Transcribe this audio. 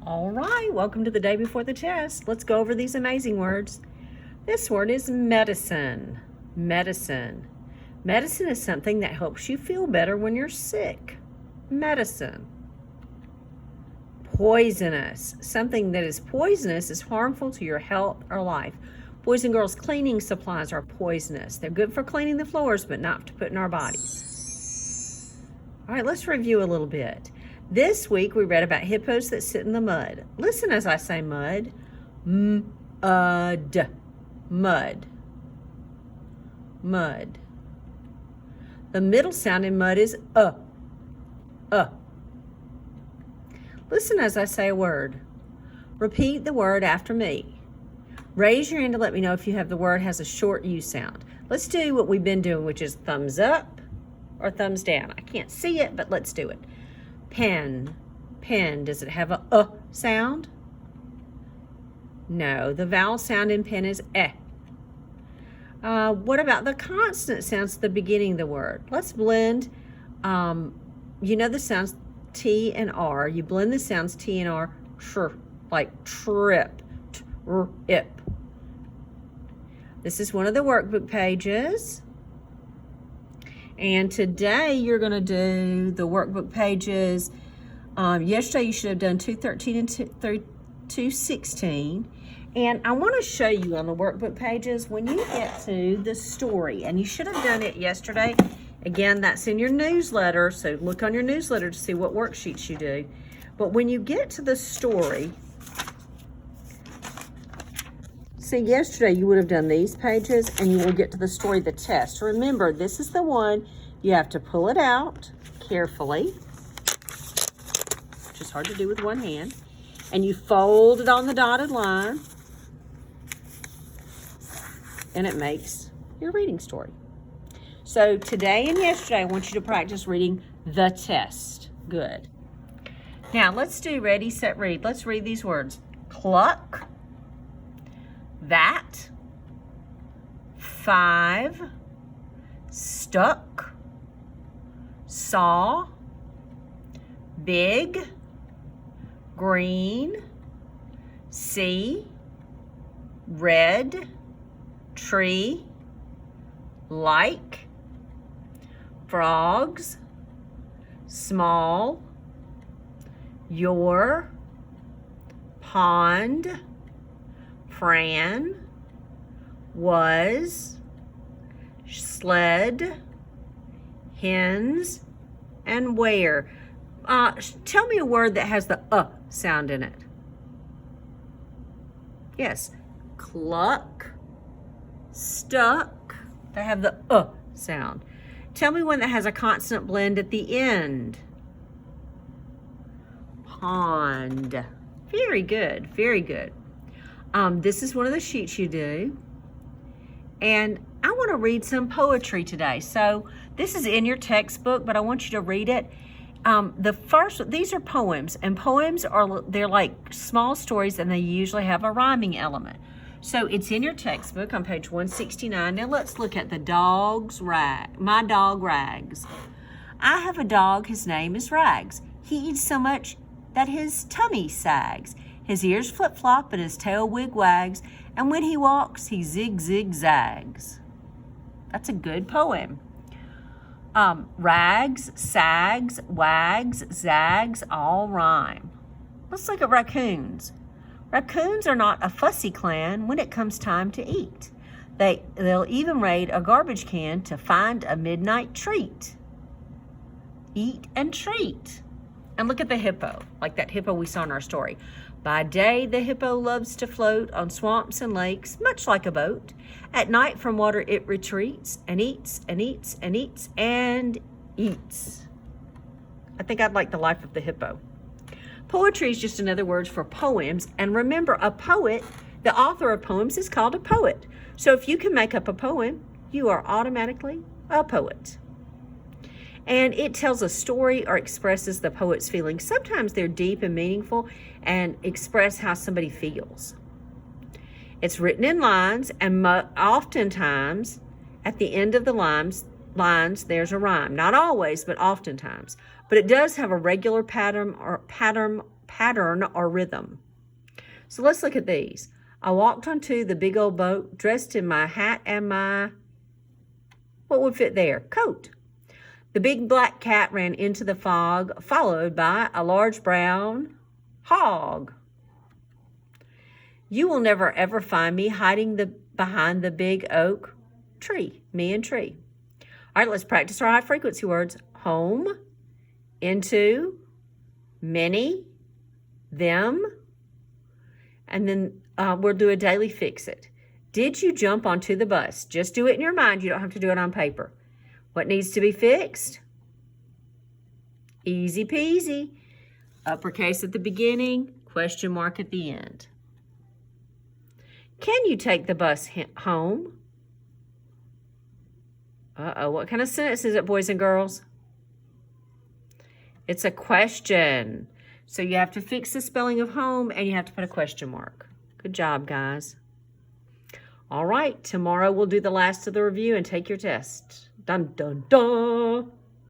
All right, welcome to the day before the test. Let's go over these amazing words. This word is medicine. Medicine. Medicine is something that helps you feel better when you're sick. Medicine. Poisonous. Something that is poisonous is harmful to your health or life. Boys and girls cleaning supplies are poisonous. They're good for cleaning the floors, but not to put in our bodies. All right, let's review a little bit. This week we read about hippos that sit in the mud. Listen as I say mud. Mud. Mud. Mud. The middle sound in mud is Listen as I say a word. Repeat the word after me. Raise your hand to let me know if you have the word has a short U sound. Let's do what we've been doing, which is thumbs up or thumbs down. I can't see it, but let's do it. Pen. Pen. Does it have a sound? No. The vowel sound in pen is eh. What about the consonant sounds at the beginning of the word? Let's blend. You know the sounds T and R. You blend the sounds T and R, like trip, trip. This is one of the workbook pages. And today you're going to do the workbook pages. Yesterday you should have done 213 and 216. And I want to show you on the workbook pages when you get to the story. And you should have done it yesterday. Again, that's in your newsletter. So look on your newsletter to see what worksheets you do. But when you get to the story, see, yesterday you would have done these pages and you will get to the story, the test. Remember, this is the one you have to pull it out carefully, which is hard to do with one hand, and you fold it on the dotted line, and it makes your reading story. So today and yesterday, I want you to practice reading the test. Good. Now let's do ready, set, read. Let's read these words. Cluck. That, 5, stuck, saw, big, green, see, red, tree, like, frogs, small, your, pond, Fran, was, sled, hens, and where. Tell me a word that has the sound in it. Yes, cluck, stuck, they have the sound. Tell me one that has a consonant blend at the end. Pond. Very good, very good. This is one of the sheets you do. And I want to read some poetry today. So this is in your textbook, but I want you to read it. These are poems, and poems they're like small stories, and they usually have a rhyming element. So it's in your textbook on page 169. Now let's look at the dog's my dog Rags. I have a dog, his name is Rags. He eats so much that his tummy sags. His ears flip-flop and his tail wig-wags, and when he walks, he zig-zig-zags. That's a good poem. Rags, sags, wags, zags all rhyme. Let's look at raccoons. Raccoons are not a fussy clan when it comes time to eat. They'll even raid a garbage can to find a midnight treat. Eat and treat. And look at the hippo, like that hippo we saw in our story. By day, the hippo loves to float on swamps and lakes, much like a boat. At night, from water it retreats and eats and eats and eats and eats. I think I'd like the life of the hippo. Poetry is just another word for poems. And remember, a poet, the author of poems, is called a poet. So if you can make up a poem, you are automatically a poet. And it tells a story or expresses the poet's feelings. Sometimes they're deep and meaningful and express how somebody feels. It's written in lines, and oftentimes at the end of the lines there's a rhyme. Not always, but oftentimes. But it does have a regular pattern pattern or rhythm. So let's look at these. I walked onto the big old boat, dressed in my hat and my, what would fit there? Coat. The big black cat ran into the fog, followed by a large brown hog. You will never ever find me hiding behind the big oak tree, me and tree. All right, let's practice our high frequency words. Home, into, many, them, and then we'll do a daily fix it. Did you jump onto the bus? Just do it in your mind. You don't have to do it on paper. What needs to be fixed? Easy peasy. Uppercase at the beginning, question mark at the end. Can you take the bus home? Uh-oh, what kind of sentence is it, boys and girls? It's a question. So you have to fix the spelling of home and you have to put a question mark. Good job, guys. All right, tomorrow we'll do the last of the review and take your test. Dun, dun, dun.